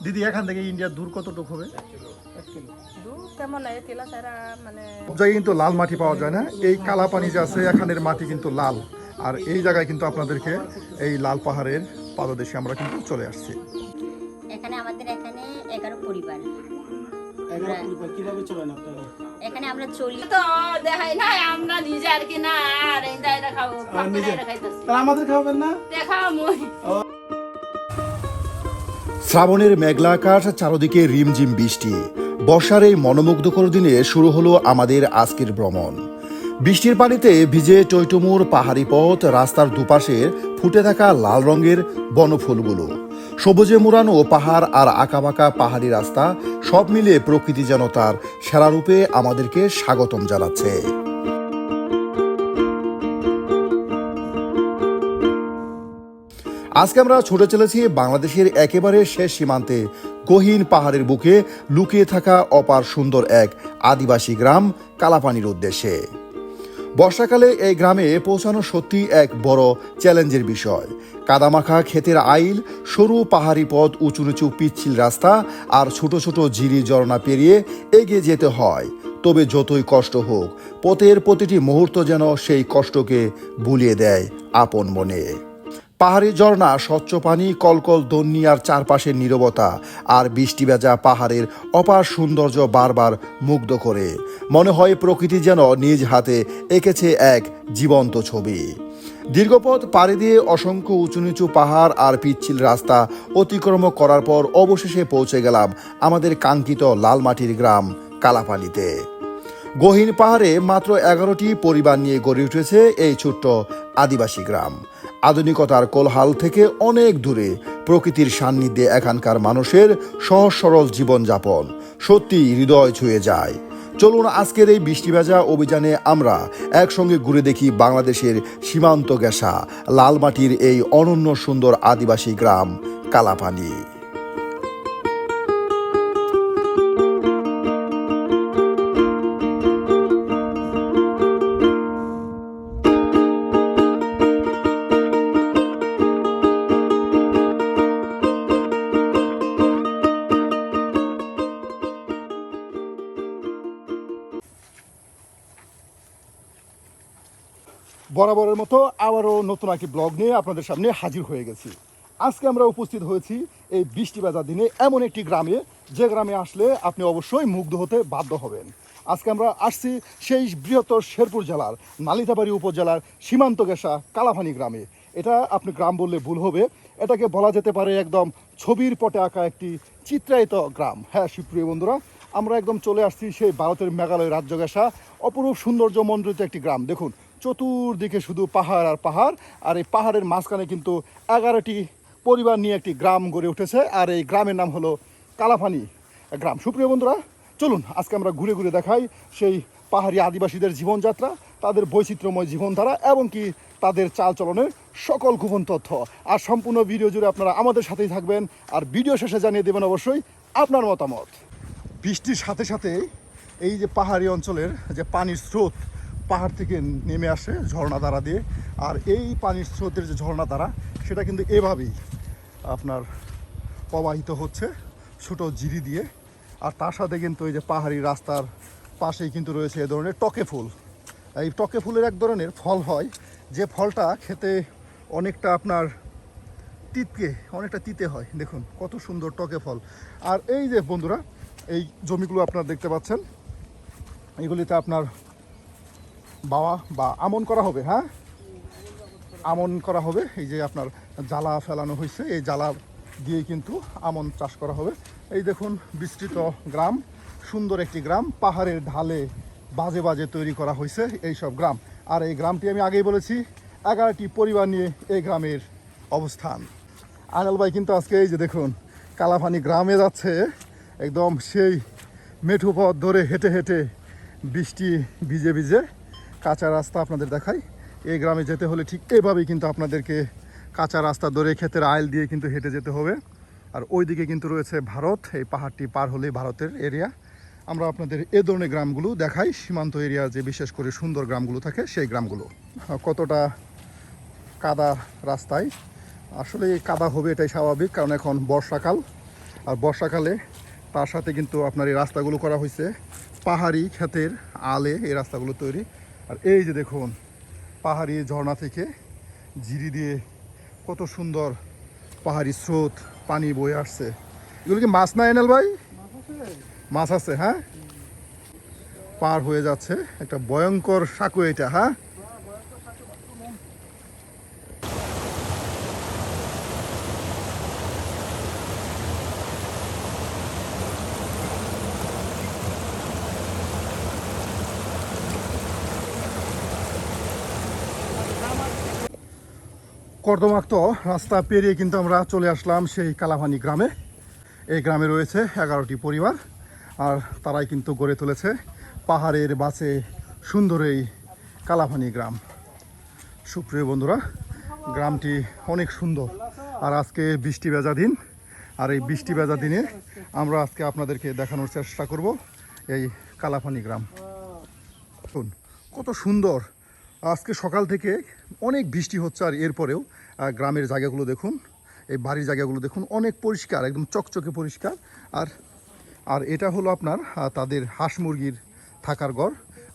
দিদি এখান থেকে ইন্ডিয়ার দূর কতটুকু হবে? সব জায়গায় কিন্তু লাল মাটি পাওয়া যায় না, এই কালা পানি যে আছে এখানের মাটি কিন্তু লাল। আর এই জায়গায় কিন্তু আপনাদেরকে এই লাল পাহাড়ের পাদদেশে আমরা কিন্তু চলে আসছি। এখানে আমাদের এখানে 11 পরিবার। কিভাবে চলেন আপনারা? এখানে আমরা চলি তো দেখাই না আমরা নিজে আর কি না আর এই দাইরা খাবো তাহলে আমাদের খাওয়াবেন না? দেখাও মই শ্রাবণের মেঘলা আকাশ, চারদিকে রিমঝিম বৃষ্টি। বর্ষার এই মনোমুগ্ধকর দিনে শুরু হলো আমাদের আজকের ভ্রমণ। বৃষ্টির পানিতে ভিজে টইটুমুর পাহাড়ি পথ, রাস্তার দুপাশে ফুটে থাকা লাল রঙের বনফুলগুলো, সবুজে মোড়ানো পাহাড় আর আঁকাবাঁকা পাহাড়ি রাস্তা, সব মিলিয়ে প্রকৃতি যেন তার সেরা রূপে আমাদেরকে স্বাগতম জানাচ্ছে। আজকে আমরা ছুটে চলেছি বাংলাদেশের একেবারে শেষ সীমান্তে, গহীন পাহাড়ের বুকে লুকিয়ে থাকা অপার সুন্দর এক আদিবাসী গ্রাম কালাপানির উদ্দেশ্যে। বর্ষাকালে এই গ্রামে পৌঁছানো সত্যি এক বড় চ্যালেঞ্জের বিষয়। কাদামাখা ক্ষেতের আইল, সরু পাহাড়ি পথ, উঁচু নিচু পিচ্ছিল রাস্তা আর ছোট ছোট ঝিরি ঝরনা পেরিয়ে এগিয়ে যেতে হয়। তবে যতই কষ্ট হোক, পথের প্রতিটি মুহূর্ত যেন সেই কষ্টকে ভুলিয়ে দেয় আপন মনে। পাহাড়ি ঝর্ণা, স্বচ্ছ পানি, কলকল দন্নি আর চারপাশের নীরবতা আর বৃষ্টি ভেজা পাহাড়ের অপার সৌন্দর্য বারবার মুগ্ধ করে। মনে হয় প্রকৃতি যেন নিজ হাতে এঁকেছে এক জীবন্ত ছবি। দীর্ঘপথ পাড়ি দিয়ে অসংখ্য উঁচু নিচু পাহাড় আর পিচ্ছিল রাস্তা অতিক্রম করার পর অবশেষে পৌঁছে গেলাম আমাদের কাঙ্ক্ষিত লাল মাটির গ্রাম কালাপানিতে। গহীন পাহাড়ে মাত্র 11টি পরিবার নিয়ে গড়ে উঠেছে এই ছোট্ট আদিবাসী গ্রাম। আধুনিকতার কোলাহল থেকে অনেক দূরে প্রকৃতির সান্নিধ্যে এখানকার মানুষের সহজ সরল জীবনযাপন সত্যি হৃদয় ছুঁয়ে যায়। চলুন আজকের এই বৃষ্টি ভেজা অভিযানে আমরা একসঙ্গে ঘুরে দেখি বাংলাদেশের সীমান্ত ঘেঁষা লালমাটির এই অনন্য সুন্দর আদিবাসী গ্রাম কালাপানি। বরাবরের মতো আবারও নতুন একটি ব্লগ নিয়ে আপনাদের সামনে হাজির হয়ে গেছি। আজকে আমরা উপস্থিত হয়েছি এই বৃষ্টি ভেজা দিনে এমন একটি গ্রামে, যে গ্রামে আসলে আপনি অবশ্যই মুগ্ধ হতে বাধ্য হবেন। আজকে আমরা আসছি সেই বৃহত্তর শেরপুর জেলার নালিতাবাড়ি উপজেলার সীমান্ত ঘেঁষা কালাপানি গ্রামে। এটা আপনি গ্রাম বললে ভুল হবে, এটাকে বলা যেতে পারে একদম ছবির পটে আঁকা একটি চিত্রায়িত গ্রাম। হ্যাঁ সুপ্রিয় বন্ধুরা, আমরা একদম চলে আসছি সেই ভারতের মেঘালয় রাজ্য ঘেঁষা অপরূপ সৌন্দর্য মণ্ডিত একটি গ্রাম। দেখুন চতুর্দিকে শুধু পাহাড় আর পাহাড়, আর এই পাহাড়ের মাঝখানে কিন্তু 11টি পরিবার নিয়ে একটি গ্রাম গড়ে উঠেছে, আর এই গ্রামের নাম হলো কালাপানি গ্রাম। সুপ্রিয় বন্ধুরা, চলুন আজকে আমরা ঘুরে ঘুরে দেখাই সেই পাহাড়ি আদিবাসীদের জীবনযাত্রা, তাদের বৈচিত্র্যময় জীবনধারা এবং কি তাদের চালচলনের সকল গোপন তথ্য। আর সম্পূর্ণ ভিডিও জুড়ে আপনারা আমাদের সাথেই থাকবেন, আর ভিডিও শেষে জানিয়ে দেবেন অবশ্যই আপনার মতামত। বৃষ্টির সাথে সাথে এই যে পাহাড়ি অঞ্চলের যে পানির স্রোত পাহাড় থেকে নেমে আসে ঝর্ণা দ্বারা দিয়ে, আর এই পানির স্রোতের যে ঝর্ণা দ্বারা সেটা কিন্তু এভাবেই আপনার প্রবাহিত হচ্ছে ছোটো জিরি দিয়ে। আর তার সাথে কিন্তু এই যে পাহাড়ি রাস্তার পাশেই কিন্তু রয়েছে এ ধরনের টকে ফুল। এই টকে ফুলের এক ধরনের ফল হয়, যে ফলটা খেতে অনেকটা আপনার অনেকটা তিতে হয়। দেখুন কত সুন্দর টকে ফল। আর এই যে বন্ধুরা, এই জমিগুলো আপনারা দেখতে পাচ্ছেন, এগুলিতে আপনার বাওয়া বা আমন করা হবে। হ্যাঁ, আমন করা হবে। এই যে আপনার জ্বালা ফেলানো হয়েছে, এই জ্বালা দিয়েই কিন্তু আমন চাষ করা হবে। এই দেখুন বিস্তৃত গ্রাম, সুন্দর একটি গ্রাম, পাহাড়ের ঢালে বাজে বাজে তৈরি করা হয়েছে এই সব গ্রাম। আর এই গ্রামটি আমি আগেই বলেছি 11টি পরিবার নিয়ে এই গ্রামের অবস্থান। আনাল ভাই কিন্তু আজকে এই যে দেখুন কালাপানি গ্রামে যাচ্ছে, একদম সেই মেঠো পথ ধরে হেঁটে হেঁটে বৃষ্টি ভিজে ভিজে কাঁচা রাস্তা আপনাদের দেখাই। এই গ্রামে যেতে হলে ঠিক এভাবেই কিন্তু আপনাদেরকে কাঁচা রাস্তা ধরে ক্ষেতের আইল দিয়ে কিন্তু হেঁটে যেতে হবে। আর ওইদিকে কিন্তু রয়েছে ভারত, এই পাহাড়টি পার হলেই ভারতের এরিয়া। আমরা আপনাদের এ ধরনের গ্রামগুলো দেখাই, সীমান্ত এরিয়া যে বিশেষ করে সুন্দর গ্রামগুলো থাকে সেই গ্রামগুলো। কতটা কাদা রাস্তায়, আসলে কাদা হবে এটাই স্বাভাবিক, কারণ এখন বর্ষাকাল। আর বর্ষাকালে তার সাথে কিন্তু আপনার এই রাস্তাগুলো করা হয়েছে পাহাড়ি ক্ষেতের আলে এই রাস্তাগুলো তৈরি। আর এই যে দেখুন পাহাড়ি ঝর্ণা থেকে ঝিরি দিয়ে কত সুন্দর পাহাড়ি স্রোত পানি বয়ে আসছে। এগুলো কি মাছ না এনাল ভাই? মাছ আছে, হ্যাঁ। পার হয়ে যাচ্ছে একটা ভয়ঙ্কর সাঁকো এটা, হ্যাঁ। কর্দমাক্ত রাস্তা পেরিয়ে কিন্তু আমরা চলে আসলাম সেই কালাভানি গ্রামে। এই গ্রামে রয়েছে 11টি পরিবার, আর তারাই কিন্তু গড়ে তুলেছে পাহাড়ের বাসে সুন্দর এই কালাভানি গ্রাম। সুপ্রিয় বন্ধুরা, গ্রামটি অনেক সুন্দর। আর আজকে বৃষ্টি ভেজা দিন, আর এই বৃষ্টি ভেজা দিনে আমরা আজকে আপনাদেরকে দেখানোর চেষ্টা করব এই কালাভানি গ্রাম। দেখুন কত সুন্দর, আজকে সকাল থেকে অনেক বৃষ্টি হচ্ছে, আর এরপরেও গ্রামের জায়গাগুলো দেখুন, এই বাড়ির জায়গাগুলো দেখুন, অনেক পরিষ্কার, একদম চকচকে পরিষ্কার। আর এটা হলো আপনার তাদের হাঁস মুরগির থাকার ঘর।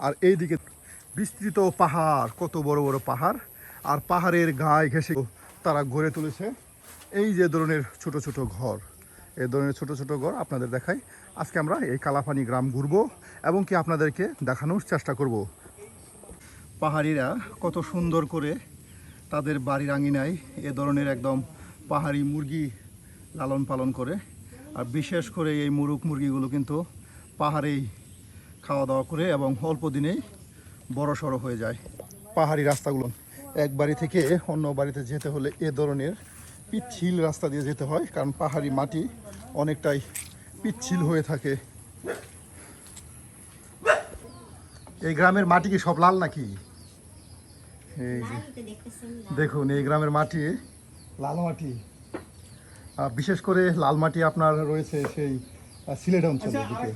আর এইদিকে বিস্তৃত পাহাড়, কত বড় বড় পাহাড়, আর পাহাড়ের গায়ে ঘেঁষে তারা গড়ে তুলেছে এই যে ধরনের ছোট ছোট ঘর। এই ধরনের ছোট ছোট ঘর আপনাদের দেখাই। আজকে আমরা এই কালাপানি গ্রাম ঘুরবো এবং কি আপনাদেরকে দেখানোর চেষ্টা করব। পাহাড়িরা কত সুন্দর করে তাদের বাড়ির আঙিনায় এ ধরনের একদম পাহাড়ি মুরগি লালন পালন করে। আর বিশেষ করে এই মুরগ মুরগিগুলো কিন্তু পাহাড়েই খাওয়া দাওয়া করে এবং অল্প দিনেই বড় সড়ো হয়ে যায়। পাহাড়ি রাস্তাগুলো এক বাড়ি থেকে অন্য বাড়িতে যেতে হলে এ ধরনের পিচ্ছিল রাস্তা দিয়ে যেতে হয়, কারণ পাহাড়ি মাটি অনেকটাই পিচ্ছিল হয়ে থাকে। এই গ্রামের মাটি কি সব লাল নাকি? এই যে দেখুন এই গ্রামের মাটি লাল মাটি, বিশেষ করে লাল মাটি আপনার রয়েছে সেই সিলেট অঞ্চলের দিকে।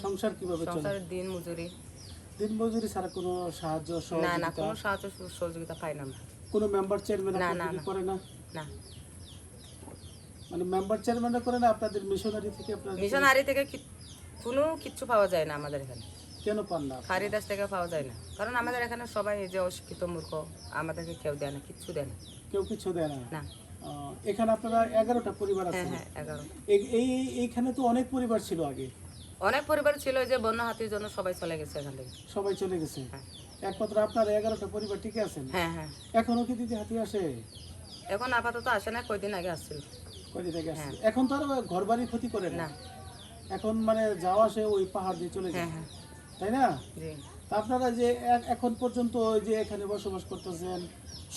সংসার কিভাবে চলে? দিন মজুরি ছাড়া কোনো সাহায্য না, না, কোনো সাহায্য সহযোগিতা পাই না আমরা। কোনো মেম্বার চেয়ারম্যান করে না? না, মানে মেম্বার চেয়ারম্যান করে না, আপনাদের মিশনারি থেকে মিশনারি থেকে কোনো কিচ্ছু পাওয়া যায় না আমাদের এখানে। কেন পান না? খারিদাস থেকে পাওয়া যায় না, কারণ আমাদের এখানে সবাই এই যে অশিক্ষিত মূর্খ, আমাদেরকে কেউ দেয় না, কিচ্ছু দেয় না। কেউ কিছু দেয় না? না। এখানে আপনারা 11টা পরিবার আছে? হ্যাঁ, 11। এইখানে তো অনেক পরিবার ছিল আগে। অনেক পরিবার ছিল, যে বন্যা হাতির জন্য সবাই চলে গেছে এখান থেকে। সবাই চলে গেছে? একমাত্র আপনারা 11টা পরিবার টিকে আছেন? হ্যাঁ, হ্যাঁ। এখনো কি দিদি হাতি আসে? এখন আপাতত আসে না, কয়দিন আগে আসছিল। কয়দিন আগে আসছে? এখন তো আর ঘর বাড়ি ক্ষতি করে না? এখন মানে যাওয়া আসে ওই পাহাড় দিয়ে চলে যায়, তাই না? আপনারা যে এখন পর্যন্ত ওই যে এখানে বসবাস করতেছেন,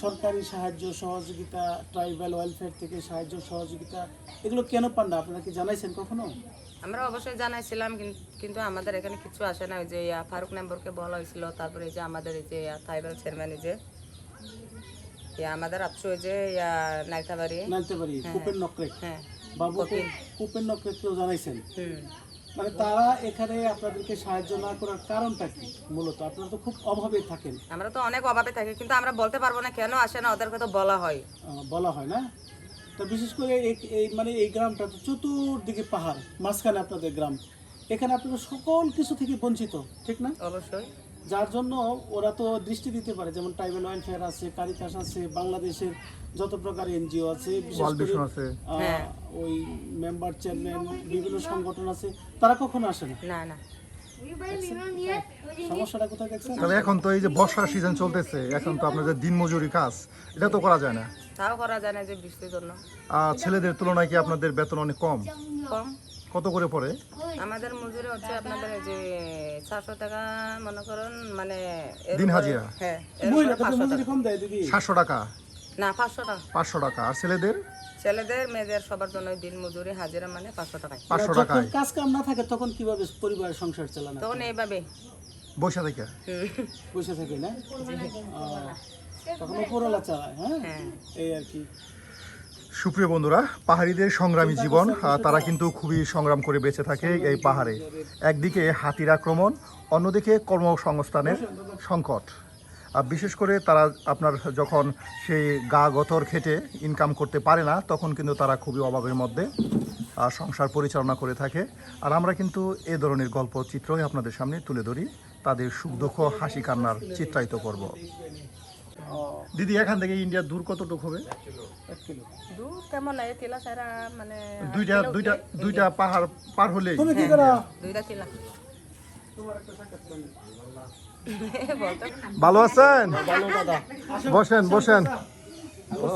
সরকারি সাহায্য সহযোগিতা, ট্রাইবাল ওয়েলফেয়ার থেকে সাহায্য সহযোগিতা, এগুলো কেন পান না? আপনারা কি জানাইছেন কখনো? আমরা অবশ্যই জানাইছিলাম, কিন্তু আমাদের এখানে কিছু আসে না। ওই যে ফারুক মেম্বারকে বলা হয়েছিল, তারপরে এই যে আমাদের এই যে ট্রাইবাল চেয়ারম্যান, এই যে আমাদের আপসু, ওই যে নাইতাবাড়ি কুপেন নকরেক, হ্যাঁ বাবু কুপেন নকরেককেও জানাইছেন? মানে তারা এখানে আপনাদেরকে সাহায্য না করার কারণটা কি? মূলত আপনারা তো খুব অভাবে থাকেন। আমরা তো অনেক অভাবে থাকি, কিন্তু আমরা বলতে পারবো না কেন আসে না, ওদের কথা বলা হয় না। তো বিশেষ করে এই মানে এই গ্রামটা তো চতুর্দিকে পাহাড়, মাঝখানে আপনাদের গ্রাম, এখানে আপনারা সকল কিছু থেকে বঞ্চিত, ঠিক না? অবশ্যই। যার জন্য ওরা তো দৃষ্টি দিতে পারে, যেমন ট্রাইবাল ওয়েলফেয়ার আছে, কারিতাস আছে, বাংলাদেশের যত প্রকার এনজিও আছে, বিশেষ করে ওই মেম্বার চেয়ারম্যান বিভিন্ন সংগঠন আছে, তারা কখনো আসে না। না, না। সমস্যাটা কোথায় দেখছেন? তবে এখন তো এই যে বর্ষার সিজন চলতেছে, এখন তো আপনাদের দিনমজুরি কাজ, এটা তো করা যায় না। তাও করা যায় না, যে বৃষ্টির জন্য। ছেলেদের তুলনায় কি আপনাদের বেতন অনেক কম? কম। কত করে পড়ে? আমাদের মজুরি হচ্ছে আপনাদের এই যে 400 টাকা মনে করেন, মানে দিন হাজিরা। হ্যাঁ, মহিলাদের মজুরি কম দেয় দিদি? 700 টাকা? না, 500 টাকা। 500 টাকা। আর ছেলেদের? ছেলেদের মেয়েদের সবার জন্য দিন মজুরি হাজিরা মানে 500 টাকা। 500 টাকা। যখন কাজ কাম না থাকে তখন কিভাবে পরিবারের সংসার চালানো? তখন এইভাবে বসে থেকে? বসে থাকে না, তখন উপরওয়ালা চালায়। হ্যাঁ, এই আর কি। সুপ্রিয় বন্ধুরা, পাহাড়িদের সংগ্রামী জীবন, তারা কিন্তু খুবই সংগ্রাম করে বেঁচে থাকে এই পাহাড়ে। একদিকে হাতির আক্রমণ, অন্যদিকে কর্মসংস্থানের সংকট। বিশেষ করে তারা আপনার যখন সেই গা গতর খেটে ইনকাম করতে পারে না তখন কিন্তু তারা খুবই অভাবের মধ্যে সংসার পরিচালনা করে থাকে। আর আমরা কিন্তু এ ধরনের গল্প চিত্রই আপনাদের সামনে তুলে ধরি, তাদের সুখ দুঃখ হাসি কান্নার চিত্রায়িত করব। দিদি, এখান থেকে ইন্ডিয়ার দূর কতটুকু হবে? 1 কিলো। দূর তেমন নাই, টিলা সারা মানে দুইটা পাহাড় পার হলেই। তুমি কি করো? 2টা টিলা। বলতো ভালো আছেন? ভালো দাদা। বসেন বসেন।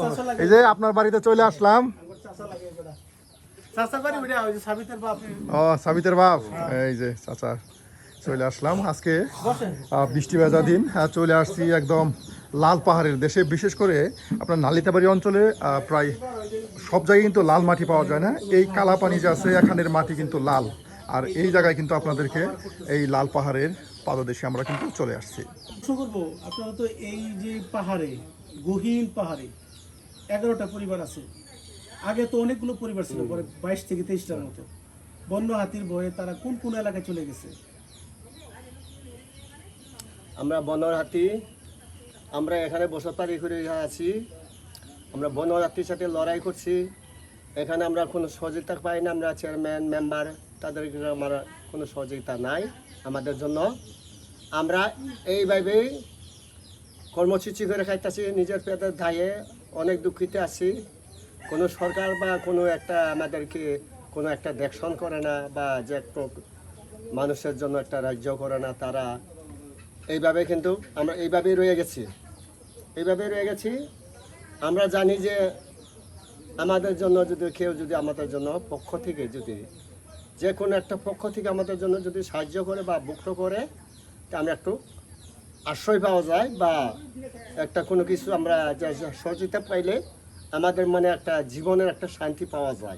চাচা লাগে। এই যে আপনার বাড়িতে চলে আসলাম। চাচা লাগে বেটা। চাচার বাড়ি ওইটা, ওই যে সাবিতের বাপ। ও, সাবিতের বাপ। এই যে চাচা চলে আসলাম আজকে। বসেন। বৃষ্টি ভেজা দিন চলে আসছি একদম লাল পাহাড়ের দেশে। বিশেষ করে আপনার নালিতাবাড়ি অঞ্চলে প্রায় সব জায়গায় কিন্তু লাল মাটি পাওয়া যায় না। এই কালাপানি যে আছে এখানের মাটি কিন্তু লাল। আর এই জায়গায় কিন্তু আপনাদেরকে এই লাল পাহাড়ের পাদদেশে আমরা কিন্তু চলে আসছি। প্রশ্ন করবো, আপনারা তো এই যে পাহাড়ে, গহীন পাহাড়ে 11টা পরিবার আছে। আগে তো অনেকগুলো পরিবার ছিল, পরে 22 থেকে 23টার মতো। বন্য হাতির ভয়ে তারা কোন কোন এলাকায় চলে গেছে? আমরা বনর হাতি, আমরা এখানে বসতবাড়ি করে আছি। আমরা বনর হাতির সাথে লড়াই করছি। এখানে আমরা কোনো সহযোগিতা পাই না। আমরা চেয়ারম্যান মেম্বার তাদের আমার কোনো সহযোগিতা নাই আমাদের জন্য। আমরা এইভাবেই কর্মসূচি করে খাইতেছি নিজের পেটের ধায়ে। অনেক দুঃখিত আছি। কোনো সরকার বা কোনো একটা আমাদেরকে কোনো একটা দেখশন করে না, বা যে একটু মানুষের জন্য একটা রাজ্য করে না। তারা এইভাবে কিন্তু আমরা এইভাবেই রয়ে গেছি। আমরা জানি যে আমাদের জন্য যদি আমাদের জন্য পক্ষ থেকে যে কোনো একটা পক্ষ থেকে আমাদের জন্য যদি সাহায্য করে বা মুক্ত করে, তা আমরা একটু আশ্রয় পাওয়া যায়, বা একটা কোনো কিছু আমরা সহযোগিতা পাইলে আমাদের মানে একটা জীবনের একটা শান্তি পাওয়া যায়,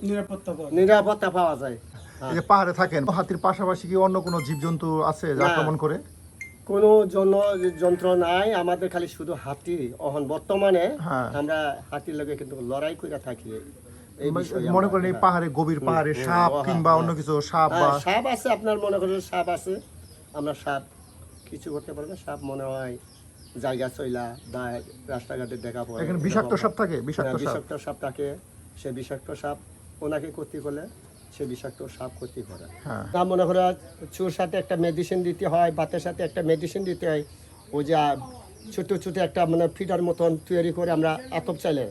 নিরাপত্তা পাওয়া যায়। এই যে পাহাড়ে থাকেন, হাতির পাশাপাশি কি অন্য কোনো জীবজন্তু আছে যা আক্রমণ করে? কোনো যন্ত্র নাই আমাদের, খালি শুধু হাতি। বর্তমানে আমরা হাতির লগে কিন্তু লড়াই করে থাকি। এই বিষয়ে মনে করেন এই পাহাড়ে, গভীর পাহাড়ে সাপ কিংবা অন্য কিছু সাপ আছে, আপনার মনে করেন সাপ আছে। আমরা সাপ কিছু করতে পারবো না। সাপ মনে হয় জায়গা চইলা বা রাস্তাঘাটে দেখা পড়ে। এখানে বিষাক্ত সাপ থাকে, বিষাক্ত সাপ থাকে। সে বিষাক্ত সাপ ওনাকে ক্ষতি করলে সে বিষাক্ত সাপ ক্ষতি করে। তা মনে করো চুর সাথে একটা মেডিসিন দিতে হয়, বাতের সাথে একটা মেডিসিন দিতে হয়। ওই যে ছোট ছোট একটা মানে ফিডার মতন তৈরি করে আমরা আতপ চাইলে,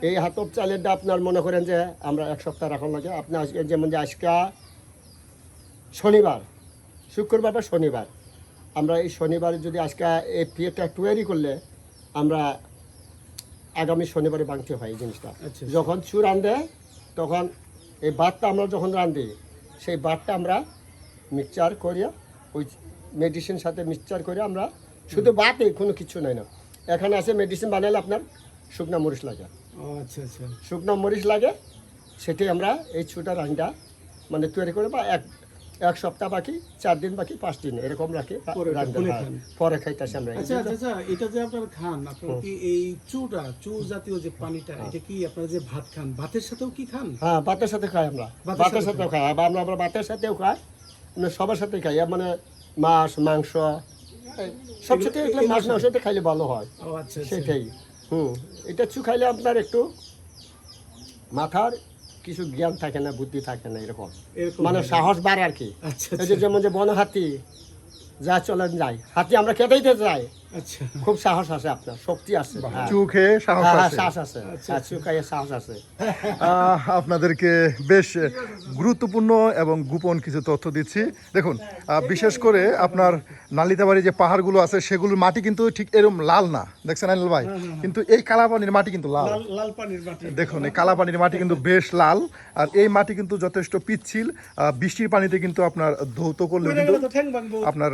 এই আতপ চাইলেটা আপনার মনে করেন যে আমরা 1 সপ্তাহ রাখার লাগে। আপনার আজকে যেমন যে আজকে শনিবার, শুক্রবার বা শনিবার, আমরা এই শনিবারে যদি আজকে এই ফিডটা তৈরি করলে আমরা আগামী শনিবারে ভাঙতে হয় এই জিনিসটা। যখন চুর রাঁধে তখন এই ভাতটা আমরা যখন রাঁধি, সেই ভাতটা আমরা মিক্সচার করিয়া ওই মেডিসিন সাথে মিক্সচার করে আমরা শুধু ভাতে কোনো কিছু নাই না। এখানে আছে মেডিসিন বানালে আপনার শুকনা মরিচ লাগে। শুকনা মরিচ লাগে, সেটাই আমরা এই ছোটা রান্না মানে তৈরি করে, বা এক সপ্তাহ বাকি, 4 দিন বাকি, 5 দিন এরকম রাখি পরে খাইতেছি আমরা। আচ্ছা, এটা যে আপনারা খান, আপনারা কি এই চু জাতীয় যে পানিটা, এটা কি আপনারা যে ভাত খান, ভাতের সাথেও কি খান? হ্যাঁ, ভাতের সাথে খাই আমরা, ভাতের সাথেও খাই। আমরা ভাতের সাথেও খাই, মানে সবার সাথে খাই। মানে মাছ মাংস সব সাথে মাছ মাংসতে খাইলে ভালো হয়। সেটাই। এটা চু খাইলে আপনার একটু মাথার কিছু জ্ঞান থাকে না, বুদ্ধি থাকে না, এরকম মানে সাহস বাড়ে আর কি। যেমন যে বন হাতি যা চলেন যায়, হাতি আমরা খেতেইতে যাই, খুব সাহস আছে, আপনার শক্তি আছে, চোখে সাহস আছে। সাহস আছে। আপনাদেরকে বেশ গুরুত্বপূর্ণ এবং গোপন কিছু তথ্য দিচ্ছি। দেখুন, বিশেষ করে আপনার নালিতাবাড়ি যে পাহাড়গুলো আছে সেগুলোর মাটি কিন্তু ঠিক এরকম লাল না, দেখছেন আনিল ভাই, কিন্তু এই কালাপানির মাটি কিন্তু লাল। দেখুন, এই কালাপানির মাটি কিন্তু বেশ লাল। আর এই মাটি কিন্তু যথেষ্ট পিচ্ছিল। বৃষ্টির পানিতে কিন্তু আপনার ধৌত করলে কিন্তু আপনার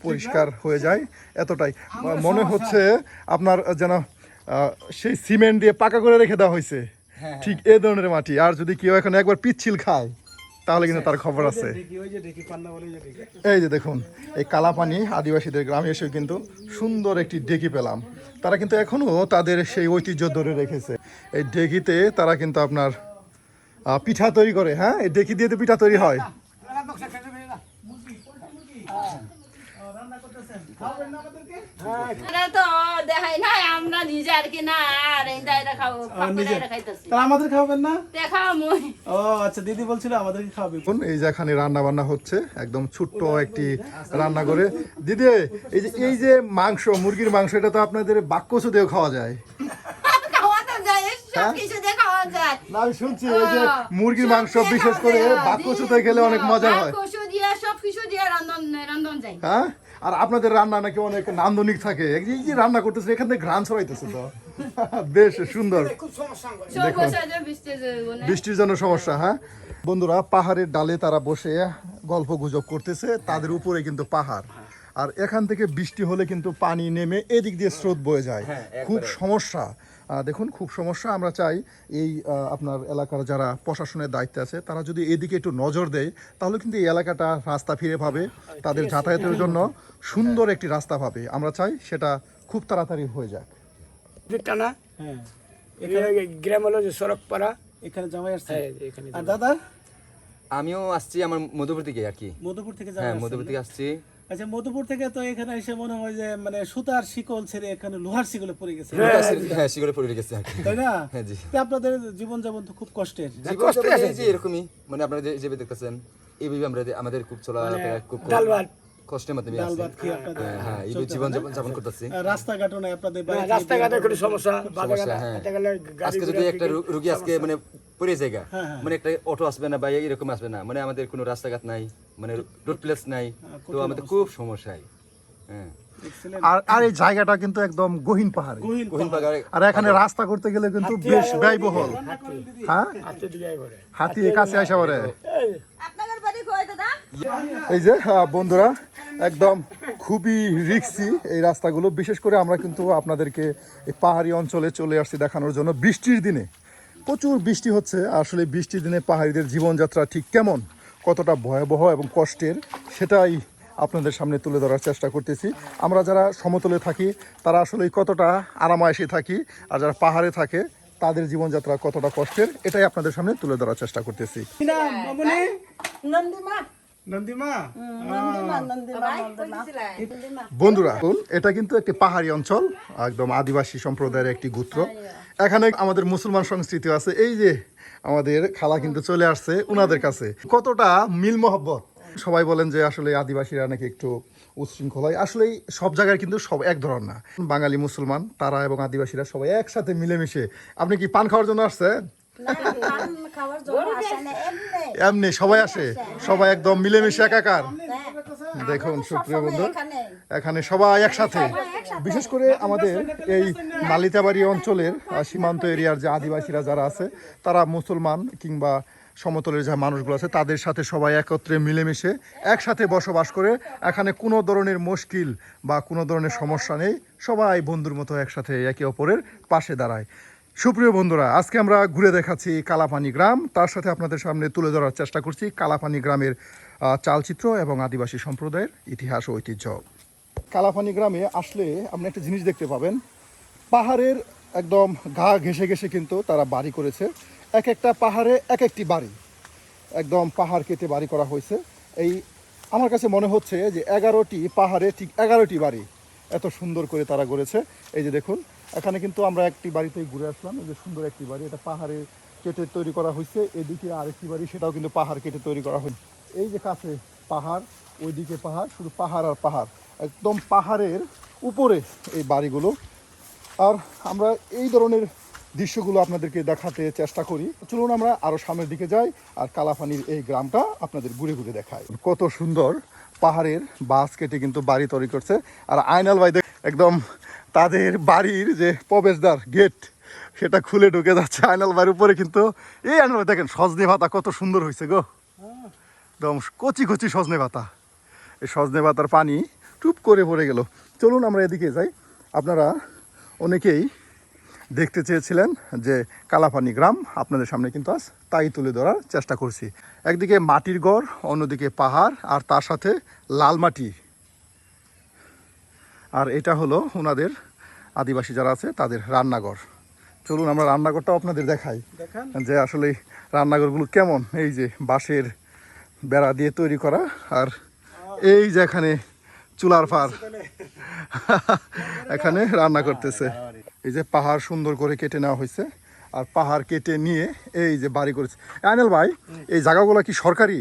পরিষ্কার হয়ে যায়। এতটাই মনে হচ্ছে আপনার যেন সেই সিমেন্ট দিয়ে পাকা করে রেখে দেওয়া হয়েছে, ঠিক এই ধরনের মাটি। আর যদি কেউ এখন একবার পিচ্ছিল খায় তাহলে কিন্তু তার খবর আছে। এই যে দেখুন, এই কালাপানি আদিবাসীদের গ্রামে এসে কিন্তু সুন্দর একটি ডেকি পেলাম। তারা কিন্তু এখনো তাদের সেই ঐতিহ্য ধরে রেখেছে। এই ডেকিতে তারা কিন্তু আপনার পিঠা তৈরি করে। হ্যাঁ, এই ডেকি দিয়ে তো পিঠা তৈরি হয়। এটা তো দেখাই না আমরা নিজে আর কি না আর এই দাইরা খাবো নিজে পাপড়া খাইতাছি তাহলে আমাদের খাওয়াবেন না? দেখাও মই ও আচ্ছা, দিদি বলছিল আমাদেরকে খাওয়াবে। দেখুন এই যে এখানে রান্না বান্না হচ্ছে একদম ছোট্ট একটি রান্না করে। দিদি এই যে মাংস, মুরগির মাংস, এটা তো আপনাদের বাক্যসু দিয়েও খাওয়া যায়। খাওয়া তো যায় সব কিছু দিয়ে খাওয়া যায় না আমি শুনছি এই যে মুরগির মাংস বিশেষ করে বাক্যসুতে খেলে অনেক মজা হয়। কষু দিয়ে সব কিছু দিয়ে রান্ধন যায়। হ্যাঁ, আর আপনাদের রান্না নাকি অনেক নান্দনিক থাকে। এই যে রান্না করতেছে এখান থেকে ঘ্রাণ ছড়াইতেছে তো বেশ সুন্দর। সব বসে যে বৃষ্টির জন্য সমস্যা। হ্যাঁ বন্ধুরা, পাহাড়ের ডালে তারা বসে গল্প গুজব করতেছে, তাদের উপরে কিন্তু পাহাড়, আর এখান থেকে বৃষ্টি হলে কিন্তু পানি নেমে এদিক দিয়ে স্রোত বয়ে যায়। খুব সমস্যা, দেখুন খুব সমস্যা। আমরা চাই এই আপনার এলাকার যারা প্রশাসনের দায়িত্বে আছে তারা যদি এদিকে একটু নজর দেয় তাহলে কিন্তু এই এলাকাটা রাস্তা ফিরে পাবে, তাদের যাতায়াতের জন্য সুন্দর একটি রাস্তা পাবে। আমরা চাই সেটা খুব তাড়াতাড়ি হয়ে যাক। টানা হ্যাঁ, গ্রাম হলো যে সড়কপাড়া। এখানে জামাই আসছে। এখানে আর দাদা? আমিও আসছি আমার মধুপুর থেকে আর কি। মধুপুর থেকে হ্যাঁ, জামাই মধুপুর আসছে। থেকে আসছি। আচ্ছা, মধুপুর থেকে তো এখানে এসে মনে হয় যে মানে সুতার শিকল ছেড়ে এখানে লোহার শিকলে পড়ে গেছে, হ্যাঁ, শিগরে পড়ে গেছে আর কি। তাই না? হ্যাঁ জি। তো আপনাদের জীবনযাপন তো খুব কষ্টের। জীবনযাপন এই যে এরকমই, মানে আপনারা যেভাবে দেখতেছেন এইভাবে আমাদের খুব চলাফেরা খুব কষ্টের মাধ্যমে ডাল আছি। ভাত খেয়ে আপনাদের হ্যাঁ, এই চলতে জীবন হয় না? যাপন করতেছি। রাস্তাঘাটও নাই আপনাদের বাড়ি থেকে রাস্তাঘাটে কোনো সমস্যা, সমস্যা, হ্যাঁ। আজকে যদি একটা রুগী আজকে মানে পড়ে জায়গা, মানে একটা অটো আসবে না বা এরকম আসবে না, মানে আমাদের কোনো রাস্তাঘাট নাই, মানে রোড প্লেস নাই, তো আমাদের খুব সমস্যা। হ্যাঁ, আর এই জায়গাটা কিন্তু একদম গহীন পাহাড়ে, গহীন পাহাড়ে, আর এখানে রাস্তা করতে গেলে কিন্তু বেশ ব্যয়বহুল। হ্যাঁ, হাতি কাছে আসা পড়ে। আপনাদের বাড়ি কই দাদা? এই যে বন্ধুরা, একদম খুবই রিস্কি এই রাস্তাগুলো। বিশেষ করে আমরা কিন্তু আপনাদেরকে এই পাহাড়ি অঞ্চলে চলে আসছি দেখানোর জন্য। বৃষ্টির দিনে প্রচুর বৃষ্টি হচ্ছে, আসলে বৃষ্টির দিনে পাহাড়িদের জীবনযাত্রা ঠিক কেমন, কতটা ভয়াবহ এবং কষ্টের, সেটাই আপনাদের সামনে তুলে ধরার চেষ্টা করতেছি। আমরা যারা সমতলে থাকি তারা আসলে কতটা আরামায়েশে থাকি, আর যারা পাহাড়ে থাকে তাদের জীবনযাত্রা কতটা কষ্টের, এটাই আপনাদের সামনে তুলে ধরার চেষ্টা করতেছি। নন্দিমা। বন্ধুরা, এটা কিন্তু একটি পাহাড়ি অঞ্চল, একদম আদিবাসী সম্প্রদায়ের একটি গোত্র। এখানে আমাদের মুসলমান সংস্কৃতি আছে। এই যে আমাদের খালা কিন্তু চলে আসছে উনাদের কাছে। কতটা মিল মহব্বত। সবাই বলেন যে আসলে আদিবাসীরা নাকি একটু উচ্ছৃঙ্খল হয়, আসলে সব জায়গায় কিন্তু সব এক ধরনের না। বাঙালি মুসলমান তারা এবং আদিবাসীরা সবাই একসাথে মিলেমিশে। আপনি কি পান খাওয়ার জন্য আসছেন? এমনি সবাই আসে, সবাই একদম মিলেমিশে একাকার। দেখুন সুপ্রিয় বন্ধু, এখানে সবাই একসাথে। বিশেষ করে আমাদের এই নালিতাবাড়ি অঞ্চলের সীমান্ত এরিয়ার যে আদিবাসীরা যারা আছে তারা মুসলমান কিংবা সমতলের যে মানুষগুলো আছে তাদের সাথে সবাই একত্রে মিলেমিশে একসাথে বসবাস করে। এখানে কোনো ধরনের মুশকিল বা কোনো ধরনের সমস্যা নেই, সবাই বন্ধুর মতো একসাথে একে অপরের পাশে দাঁড়ায়। সুপ্রিয় বন্ধুরা, আজকে আমরা ঘুরে দেখাচ্ছি কালাপানি গ্রাম, তার সাথে আপনাদের সামনে তুলে ধরার চেষ্টা করছি কালাপানি গ্রামের চালচিত্র এবং আদিবাসী সম্প্রদায়ের ইতিহাস ও ঐতিহ্য। কালাপানি গ্রামে আসলে আপনি একটা জিনিস দেখতে পাবেন, পাহাড়ের একদম গা ঘেঁষে ঘেঁষে কিন্তু তারা বাড়ি করেছে। এক একটা পাহাড়ে এক একটি বাড়ি, একদম পাহাড় কেটে বাড়ি করা হয়েছে। এই আমার কাছে মনে হচ্ছে যে 11টি পাহাড়ে ঠিক 11টি বাড়ি এত সুন্দর করে তারা গড়েছে। এই যে দেখুন, এখানে কিন্তু আমরা একটি বাড়িতেই ঘুরে আসলাম। এই যে সুন্দর একটি বাড়ি, এটা পাহাড়ে কেটে তৈরি করা হয়েছে। এদিকে আরেকটি বাড়ি, সেটাও কিন্তু পাহাড় কেটে তৈরি করা হয়েছে। এই যে কাছে পাহাড়, ওইদিকে পাহাড়, শুধু পাহাড় আর পাহাড়, একদম পাহাড়ের উপরে এই বাড়িগুলো। আর আমরা এই ধরনের দৃশ্যগুলো আপনাদেরকে দেখাতে চেষ্টা করি। চলুন আমরা আরও সামনের দিকে যাই আর কালাপানির এই গ্রামটা আপনাদের ঘুরে ঘুরে দেখাই। কত সুন্দর পাহাড়ের বাস কেটে কিন্তু বাড়ি তৈরি করছে। আর আয়নাল ভাই একদম তাদের বাড়ির যে প্রবেশদ্বার গেট সেটা খুলে ঢুকে যাচ্ছে আয়নাল ভাইয়ের উপরে। কিন্তু এই আয়নাল ভাই দেখেন সজনে পাতা কত সুন্দর হয়েছে গো, একদম কচি কচি সজনে পাতা। এই সজনে পাতার পানি টুপ করে পড়ে গেল। চলুন আমরা এদিকে যাই। আপনারা অনেকেই দেখতে চেয়েছিলেন যে কালাপানি গ্রাম, আপনাদের সামনে কিন্তু আজ তাই তুলে ধরার চেষ্টা করছি। একদিকে মাটির ঘর, অন্যদিকে পাহাড়, আর তার সাথে লাল মাটি। আর এটা হলো ওনাদের আদিবাসী যারা আছে তাদের রান্নাঘর। চলুন আমরা রান্নাঘরটাও আপনাদের দেখাই যে আসলে রান্নাঘরগুলো কেমন। এই যে বাঁশের বেড়া দিয়ে তৈরি করা, আর এই যে এখানে চুলার ফার এখানে রান্না করতেছে। এই যে পাহাড় সুন্দর করে কেটে নেওয়া হয়েছে, আর পাহাড় কেটে নিয়ে এই যে বাড়ি করেছে। আনিল ভাই, এই জায়গাগুলো কি সরকারি?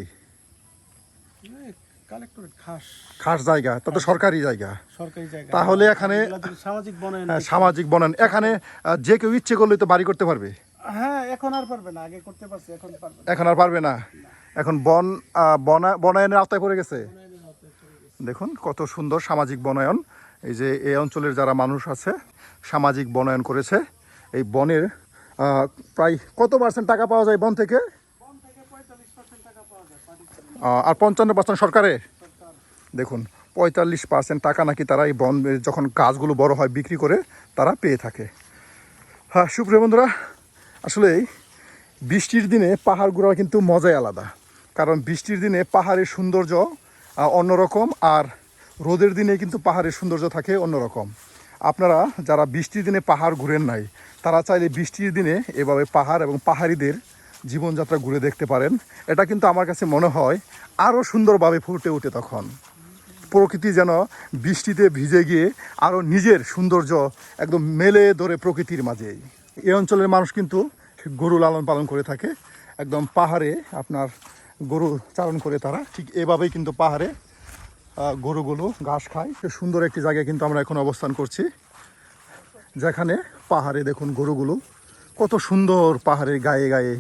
কালেক্টরেট খাস খাস জায়গা, তা তো সরকারি জায়গা। সরকারি জায়গা, তাহলে এখানে সামাজিক বনায়ন। হ্যাঁ, সামাজিক বনায়ন। এখানে যে কেউ ইচ্ছে করলে তো বাড়ি করতে পারবে। হ্যাঁ, এখন আর পারবে না, আগে করতে পারছে, এখন পারবে না। এখন আর পারবে না, এখন বনায়নের আওতায় পড়ে গেছে। দেখুন কত সুন্দর সামাজিক বনায়ন। এই যে এই অঞ্চলের যারা মানুষ আছে সামাজিক বনায়ন করেছে। এই বনের প্রায় কত % টাকা পাওয়া যায় বন থেকে? আর 55% সরকারের। দেখুন 45% টাকা নাকি তারা এই বন যখন গাছগুলো বড় হয় বিক্রি করে তারা পেয়ে থাকে। হ্যাঁ সুপ্রিয় বন্ধুরা, আসলে বৃষ্টির দিনে পাহাড় ঘোরার কিন্তু মজাই আলাদা। কারণ বৃষ্টির দিনে পাহাড়ের সৌন্দর্য অন্যরকম, আর রোদের দিনে কিন্তু পাহাড়ের সৌন্দর্য থাকে অন্যরকম। আপনারা যারা বৃষ্টির দিনে পাহাড় ঘুরেন নাই, তারা চাইলে বৃষ্টির দিনে এভাবে পাহাড় এবং পাহাড়িদের জীবনযাত্রা ঘুরে দেখতে পারেন। এটা কিন্তু আমার কাছে মনে হয় আরও সুন্দরভাবে ফুটে ওঠে। তখন প্রকৃতি যেন বৃষ্টিতে ভিজে গিয়ে আরও নিজের সৌন্দর্য একদম মেলে ধরে প্রকৃতির মাঝেই। এই অঞ্চলের মানুষ কিন্তু গরু লালন পালন করে থাকে, একদম পাহাড়ে আপনার গরু চারণ করে তারা। ঠিক এভাবেই কিন্তু পাহাড়ে গরুগুলো ঘাস খায়। সুন্দর একটি জায়গায় কিন্তু আমরা এখন অবস্থান করছি, যেখানে পাহাড়ে দেখুন গরুগুলো কত সুন্দর পাহাড়ের গায়ে গায়ে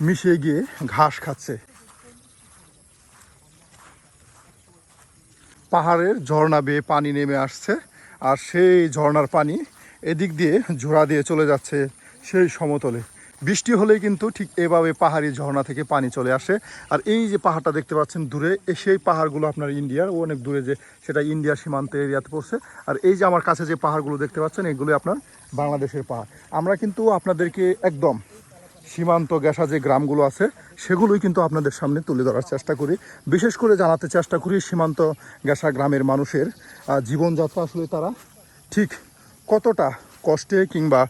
মিশে গিয়ে ঘাস খাচ্ছে। পাহাড়ের ঝর্ণা বেয়ে পানি নেমে আসছে, আর সেই ঝর্ণার পানি এদিক দিয়ে ঝোড়া দিয়ে চলে যাচ্ছে সেই সমতলে। বৃষ্টি হলেই কিন্তু ঠিক এভাবে পাহাড়ি ঝর্ণা থেকে পানি চলে আসে। আর এই যে পাহাড়টা দেখতে পাচ্ছেন দূরে, সেই পাহাড়গুলো আপনার ইন্ডিয়ার অনেক দূরে, যে সেটা ইন্ডিয়ার সীমান্ত এরিয়াতে পড়ছে। আর এই যে আমার কাছে যে পাহাড়গুলো দেখতে পাচ্ছেন, এগুলো আপনার বাংলাদেশের পাহাড়। আমরা কিন্তু আপনাদেরকে একদম সীমান্ত ঘেঁষা যে গ্রামগুলো আছে সেগুলোই কিন্তু আপনাদের সামনে তুলে ধরার চেষ্টা করি। বিশেষ করে জানাতে চেষ্টা করি সীমান্ত ঘেঁষা গ্রামের মানুষের জীবনযাত্রা আসলে তারা ঠিক কতটা কষ্টে কিংবা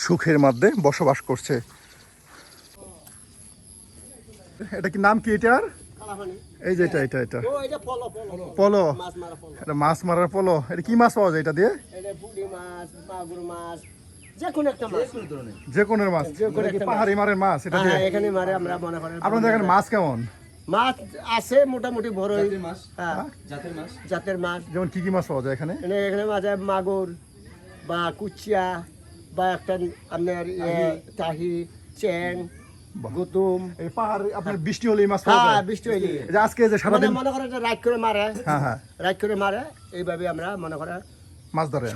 সুখের মধ্যে বসবাস করছে। এটা কি নাম কি এটার? এই যে এটা পলো, এটা মাছ মারার পলো। এটা কি মাছ পাওয়া যায় এটা দিয়ে? যে কোনো মাছ, পাহাড়ি মারের মাছ এটা দিয়ে এখানে মারে আমরা মনে করেন। আপনাদের এখানে মাছ কেমন? মাছ আছে মোটামুটি বড়ই জাতের মাছ। যেমন কি কি মাছ পাওয়া যায় এখানে? এখানে মাঝে মাগুর বা কুচিয়া বা একটা আপনার তাহি, চ্যাং, গুতুম। এই পাহাড় আপনার বৃষ্টি হলে মাছ পাওয়া যায়? বৃষ্টি হইলে আজকে যে সারাদিন মনে করেন রাত করে মারে। হ্যাঁ রাত করে মারে, এইভাবে আমরা মনে করেন মাছ ধরে।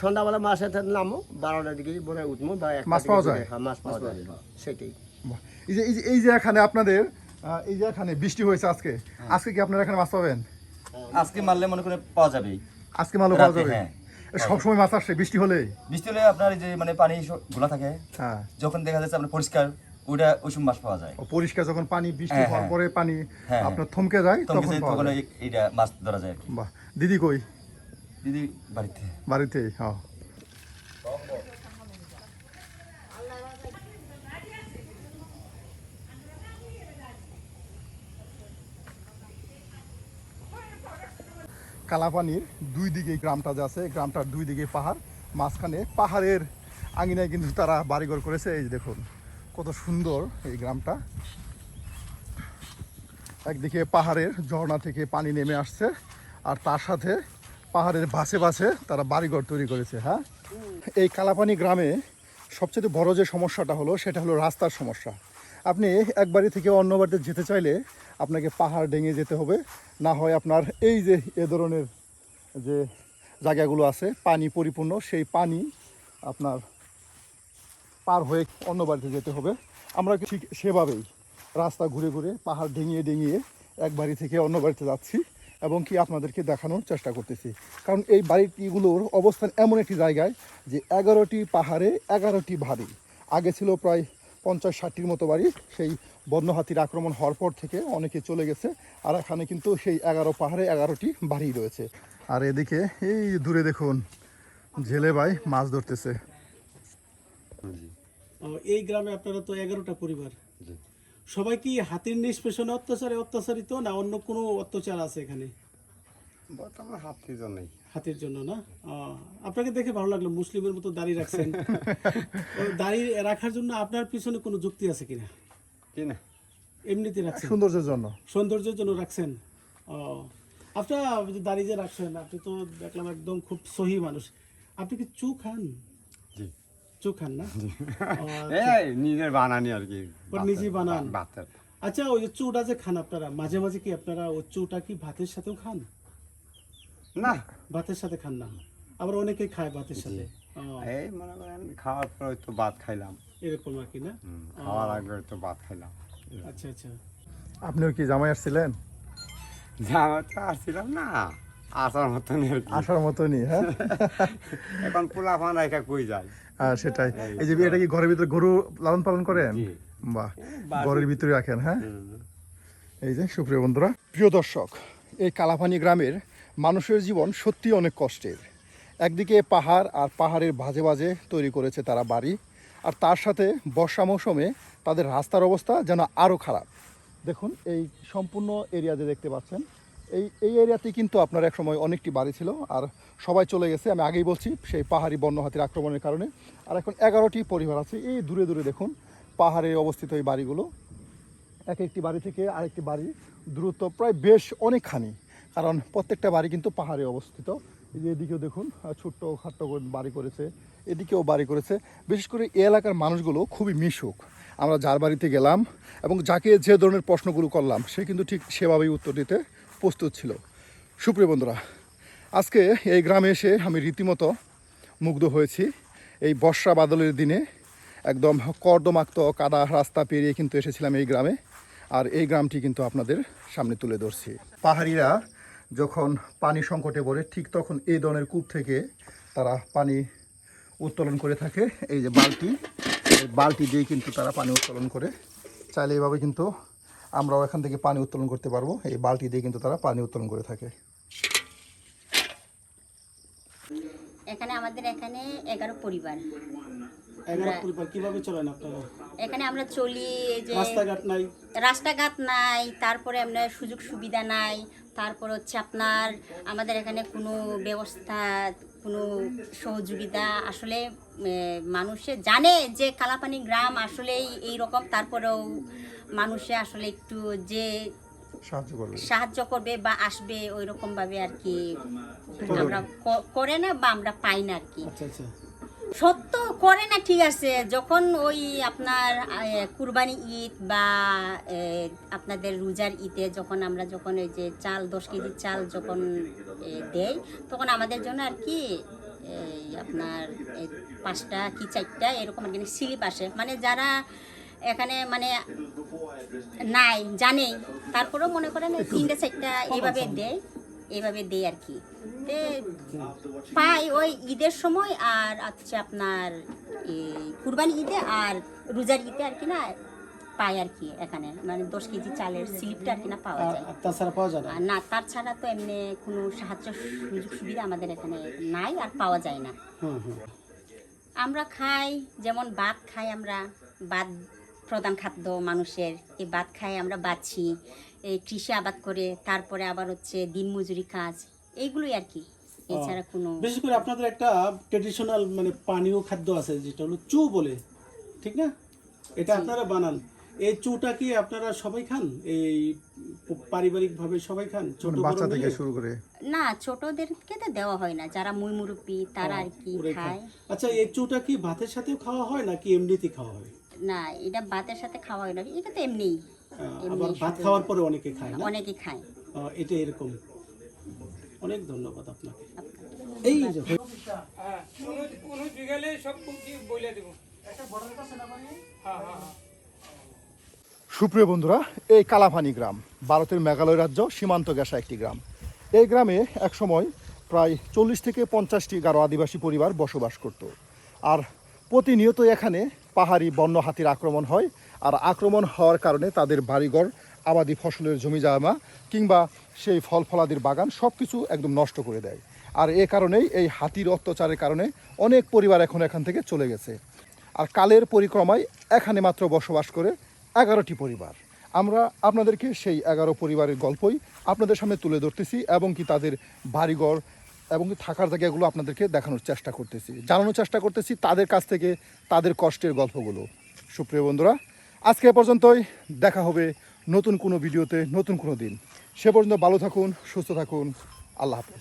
সন্ধ্যাবেলা মাছের নামো 12টার দিকে বনে উঠবো বা মাছ পাওয়া যায়। মাছ পাওয়া যায়, সেটাই। এই যে এখানে আপনাদের এই যে এখানে বৃষ্টি হয়েছে আজকে, আজকে কি আপনারা এখানে মাছ পাবেন? আজকে মারলে মনে করে পাওয়া যাবে, আজকে মালও পাওয়া যাবে। হ্যাঁ। সবসময় মাছ আসে বৃষ্টি হলে? বৃষ্টি হলে আপনার এই যে মানে পানি ঘোলা থাকে, হ্যাঁ, যখন দেখা যাচ্ছে আপনার পরিষ্কার, ওইটা ওই সময় মাছ পাওয়া যায়। পরিষ্কার যখন পানি বৃষ্টি হওয়ার পরে পানি আপনার থমকে যায় তখন পাওয়া যায়। এইটা মাছ ধরা যায়। বাহ, দিদি কই? দিদি বাড়িতে। বাড়িতেই। হ্যাঁ, কালাপানির দুই দিকে গ্রামটা যে আছে, গ্রামটার দুই দিকে পাহাড়, মাঝখানে পাহাড়ের আঙিনায় কিন্তু তারা বাড়িঘর করেছে। এই যে দেখুন কত সুন্দর এই গ্রামটা। একদিকে পাহাড়ের ঝর্ণা থেকে পানি নেমে আসছে, আর তার সাথে পাহাড়ের বাসে বাসে তারা বাড়িঘর তৈরি করেছে। হ্যাঁ, এই কালাপানি গ্রামে সবচেয়ে বড় যে সমস্যাটা হলো সেটা হলো রাস্তার সমস্যা। আপনি এক বাড়ি থেকে অন্য বাড়িতে যেতে চাইলে আপনাকে পাহাড় ডেঙে যেতে হবে, না হয় আপনার এই যে এ ধরনের যে জায়গাগুলো আছে পানি পরিপূর্ণ, সেই পানি আপনার পার হয়ে অন্য বাড়িতে যেতে হবে। আমরা ঠিক সেভাবেই রাস্তা ঘুরে ঘুরে পাহাড় ডেঙিয়ে ডেঙিয়ে এক বাড়ি থেকে অন্য বাড়িতে যাচ্ছি, এবং কি আপনাদেরকে দেখানোর চেষ্টা করতেছি। কারণ এই বাড়িটিগুলোর অবস্থান এমন একটি জায়গায় যে 11টি পাহাড়ে 11টি বাড়ি। আগে ছিল প্রায় 50-60টির মতো বাড়ি, সেই বন্য হাতির আক্রমণ হওয়ার পর থেকে অনেকে চলে গেছে, আর এখানে কিন্তু সেই 11 পাহাড়ে 11টি বাড়ি রয়েছে। আর এদিকে এই দূরে দেখুন জেলে ভাই মাছ ধরতেছে। এই গ্রামে আপনারা তো 11টা পরিবার, সবাই কি হাতির নিষ্পেষণে অত্যাচারিত, না অন্য কোনো অত্যাচার আছে এখানে? বর্তমানে হাতির জন্যই। হাতির জন্য না? আপনাকে দেখে ভালো লাগলো, মুসলিমের মতো দাড়ি রাখছেন। ওই দাড়ি রাখার জন্য আপনার পিছনে কোনো যুক্তি আছে কিনা? কি না, এমনিতে রাখছেন? সৌন্দর্যের জন্য। সৌন্দর্যের জন্য রাখছেন। আপনার যে দাড়ি যে রাখছেন, আপনি তো দেখলাম একদম খুব সহি মানুষ। আপনি কি চু খান? জি। চু খান না? এই নিজের বানানি আর কি, নিজেই বানান? ভাতের। আচ্ছা, ওই যে চুটা যে খান আপনারা, মাঝে মাঝে কি আপনারা ওই চুটা কি ভাতের সাথেও খান? না, ভাতের সাথে খান না, আবার অনেকে খায় ভাতের সাথে। এই মনে করেন খাওয়ার পর তো ভাত খাইলাম, এরকম আর কি না? খাওয়ার আগে তো ভাত খাইলাম। আচ্ছা আচ্ছা। আপনিও কি জামাই আসছিলেন? যাওয়া তো আসছিলাম না, আসার মতন আর কি। আসার মতনই, হ্যাঁ। এখন পোলা ফান রেখা কই যায়। সেটাই। এই যে এটা কি ঘরের ভিতরে গরু লালন পালন করেন? জি। বাহ, ঘরের ভিতরে রাখেন, হ্যাঁ। এই যে সুপ্রিয় বন্ধুরা, প্রিয় দর্শক, এই কালাপানি গ্রামের মানুষের জীবন সত্যি অনেক কষ্টের। একদিকে পাহাড়, আর পাহাড়ের ভাঁজে ভাঁজে তৈরি করেছে তারা বাড়ি, আর তার সাথে বর্ষা মৌসুমে তাদের রাস্তার অবস্থা যেন আরও খারাপ। দেখুন এই সম্পূর্ণ এরিয়াতে দেখতে পাচ্ছেন, এই এরিয়াতে কিন্তু আপনার এক সময় অনেকটি বাড়ি ছিল, আর সবাই চলে গেছে। আমি আগেই বলছি, সেই পাহাড়ি বন্য হাতির আক্রমণের কারণে। আর এখন 11টি পরিবার আছে। এই দূরে দূরে দেখুন পাহাড়ে অবস্থিত এই বাড়িগুলো, এক একটি বাড়ি থেকে আরেকটি বাড়ি দূরত্ব প্রায় বেশ অনেকখানি, কারণ প্রত্যেকটা বাড়ি কিন্তু পাহাড়ে অবস্থিত। এই যে এদিকেও দেখুন ছোট্ট খাট্ট বাড়ি করেছে, এদিকেও বাড়ি করেছে। বিশেষ করে এই এলাকার মানুষগুলো খুবই মিশুক। আমরা যার বাড়িতে গেলাম এবং যাকে যে ধরনের প্রশ্নগুলো করলাম, সে কিন্তু ঠিক সেভাবেই উত্তর দিতে প্রস্তুত ছিল। সুপ্রিয় বন্ধুরা, আজকে এই গ্রামে এসে আমি রীতিমতো মুগ্ধ হয়েছি। এই বর্ষা বাদলের দিনে একদম কর্দমাক্ত কাদা রাস্তা পেরিয়ে কিন্তু এসেছিলাম এই গ্রামে, আর এই গ্রামটি কিন্তু আপনাদের সামনে তুলে ধরছি। পাহাড়িরা যখন পানি সংকটে পড়ে, ঠিক তখন এই ধরনের কূপ থেকে তারা পানি উত্তোলন করে থাকে। এই যে বালতি, এই বালতি দিয়ে কিন্তু তারা পানি উত্তোলন করে। চাইলে এইভাবে কিন্তু আমরাও এখান থেকে পানি উত্তোলন করতে পারবো। এই বালতি দিয়ে কিন্তু তারা পানি উত্তোলন করে থাকে। এখানে আমাদের এখানে 11 পরিবার। 11 পরিবার কিভাবে চলেন আপনারা? এখানে আমরা চলি, এই যে রাস্তাঘাট নাই? রাস্তাঘাট নাই, তারপরে আপনার সুযোগ সুবিধা নাই, তারপর হচ্ছে আপনার আমাদের এখানে কোনো ব্যবস্থা, কোনো সহযোগিতা আসলে মানুষে জানে যে কালাপানি গ্রাম আসলেই এইরকম, তারপরেও মানুষে আসলে একটু যে সাহায্য করবে বা আসবে ওই রকমভাবে আর কি আমরা করে না, বা আমরা পাই না আর কি। সত্য করে না, ঠিক আছে। যখন ওই আপনার কুরবানি ঈদ বা আপনাদের রোজার ঈদে যখন আমরা যখন ওই যে চাল 10 কেজি চাল যখন দেই, তখন আমাদের জন্য আর কি আপনার 5টা কি 4টা এরকম আর কি স্লিপ আসে। মানে যারা এখানে মানে নাই জানেই, তারপরেও মনে করেন 3টা 4টা এইভাবে দেয় আর কি। পাই ওই ঈদের সময়, আর হচ্ছে আপনার কুরবানি ঈদে আর রোজার ঈদে আর কি না পাই আর কি। এখানে মানে 10 কেজি চালের স্লিপটা আর কি না পাওয়া যায়, তাছাড়া পাওয়া যায় না। তাছাড়া তো এমনি কোনো সাহায্য সুযোগ সুবিধা আমাদের এখানে নাই আর পাওয়া যায় না। আমরা খাই যেমন ভাত খাই, আমরা ভাত প্রধান খাদ্য মানুষের। এই ভাত খাই আমরা, বাঁচি এই কৃষি আবাদ করে, তারপরে আবার হচ্ছে দিনমজুরি কাজ, এইগুলোই আর কি। এছাড়া কোনো বিশেষ করে আপনাদের একটা ট্রেডিশনাল মানে পানীয় খাদ্য আছে যেটা হলো চু বলে, ঠিক না? এটা আপনারা বানান। এই চুটা কি আপনারা সবাই খান? এই পারিবারিকভাবে সবাই খান? ছোট বাচ্চা থেকে শুরু করে? না, ছোটদেরকে তো দেওয়া হয় না, যারা মুই মুরব্বি তারা আর কি খায়। আচ্ছা, এই চুটা কি ভাতের সাথেও খাওয়া হয় নাকি এমনিতেই খাওয়া হয়? না, এটা ভাতের সাথে খাওয়া হয় না, এটা তো এমনিই। আবার ভাত খাওয়ার পরে অনেকে খায় না? অনেকে খায়। এটা এরকম। অনেক ধন্যবাদ আপনাকে। এই যে সুপ্রিয় বন্ধুরা, এই কালাপানি গ্রাম ভারতের মেঘালয় রাজ্য সীমান্ত ঘেঁষা একটি গ্রাম। এই গ্রামে একসময় প্রায় 40 থেকে 50টি গারো আদিবাসী পরিবার বসবাস করত। আর প্রতিনিয়ত এখানে পাহাড়ি বন্য হাতির আক্রমণ হয়, আর আক্রমণ হওয়ার কারণে তাদের বাড়িঘর, আবাদি ফসলের জমি জামা কিংবা সেই ফল ফলাদির বাগান সব কিছু একদম নষ্ট করে দেয়। আর এ কারণেই এই হাতির অত্যাচারের কারণে অনেক পরিবার এখন এখান থেকে চলে গেছে। আর কালের পরিক্রমায় এখানে মাত্র বসবাস করে 11টি পরিবার। আমরা আপনাদেরকে সেই 11 পরিবারের গল্পই আপনাদের সামনে তুলে ধরতেছি এবং কি তাদের বাড়িঘর এবং কি থাকার জায়গাগুলো আপনাদেরকে দেখানোর চেষ্টা করতেছি, জানানোর চেষ্টা করতেছি তাদের কাছ থেকে তাদের কষ্টের গল্পগুলো। সুপ্রিয় বন্ধুরা, আজকে এ পর্যন্তই, দেখা হবে নতুন কোনো ভিডিওতে নতুন কোনো দিন। সে পর্যন্ত ভালো থাকুন, সুস্থ থাকুন, আল্লাহ হাফেজ।